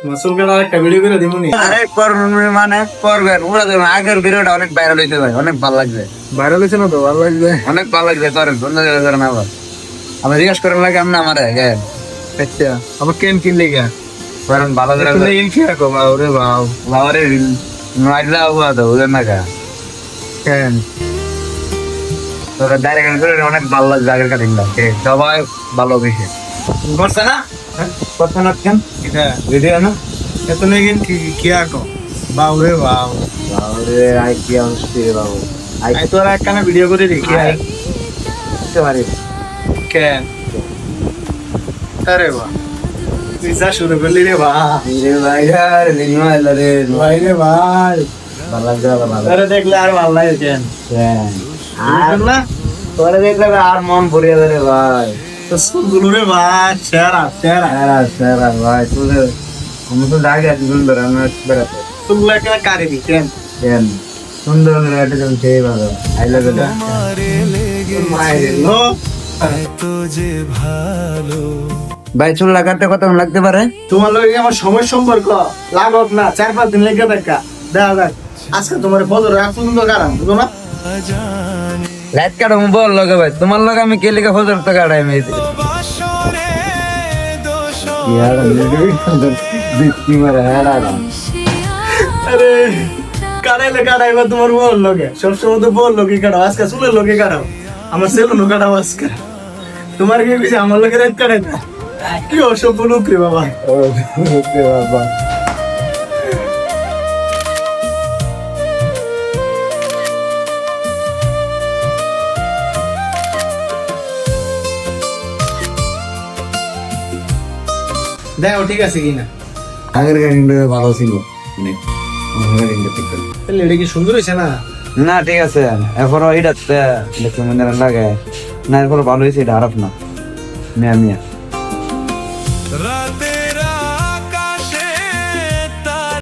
মাসুল কাটা একটা ভিডিও করে দিমুনি। আরে করবেন মানে করবেন, ওরা দেখুন আগের ভিডিওটা অনেক ভাইরাল হইতে ভাই, অনেক ভালো লাগছে, ভাইরাল হয়েছে না তো? ভালো লাগবে। অনেক ভালো লাগছে। করেন বন্ধ করে করেন আবার, আমার জিজ্ঞেস করেন লাগে আমি আমার আচ্ছা, আবার কেন কিনলে গা? করেন ভালো করে তুমি ইন কি রাখো বা ওরে বাও। বাবারে মাইলা হুয়া তো ওদের না গা কেন? তোরা ডাইরেক্ট করে অনেক ভালো লাগছে আগের কাটিংটা, সবাই ভালো বেশি করছে না, করছে না কেন এটা ভিডিও না এত নেই কেন কি রাখো? বা ওরে বাও। বাবারে আই কি অবস্থা রে বাবু, আই আই তো আর একখানা ভিডিও করে দেখি। আই করতে পারি কেন? আরে বাহ, তুই যা শুরু করলি রে বা। রে ভাই রে নিমা এলা রে ভাই রে ভাই, ভালো লাগছে ভালো আরে দেখলে আর ভালো লাগে কেন? আর না তোরে দেখলে আর মন ভরিয়ে দেবে ভাই। তো সুন্দর রে ভাই, সেরা সেরা। সেরা ভাই তুলে আমি তো ডাকে আছি সুন্দর, আমি বেড়াতে সুন্দর একটা কারিনি কেন? কেন সুন্দর একটা যখন খেয়ে ভালো আই লাভ ইউ। মায়ের লো ভাই চুল লাগাতে কত লাগতে পারে? তোমার লগে আমার সময় সম্পর্ক লাগত না, 4-5 দিন লেগে দেখা দেখা যাক। আজকে তোমার ফজর এক পর্যন্ত কারাম বুঝো না? রাত কাটো বল লগে ভাই, তোমার লগে আমি কে লিখে ফজর তো কাটাই আমি আরে কাটাইলে কাটাইবা তোমার বল লগে, সবসময় তো বল লগে কাটাও, আজকে চুলের লগে কাটাও, আমার সেলুনও কাটাও আজকে। তোমার কি কইছে আমার লগে রাত কাটাই না? কি অসভ্য লোক রে বাবা। বাবা দেখো ঠিক আছে কিনা। আগের গাড়িটা ভালো ছিল অনেক, গাড়িটা ঠিক আছে। তাহলে এটা কি সুন্দর হয়েছে না? না ঠিক আছে, এরপরও এটা দেখতে মনে লাগে না, এরপর ভালো হয়েছে, এটা খারাপ না। মিয়া মিয়া রাতে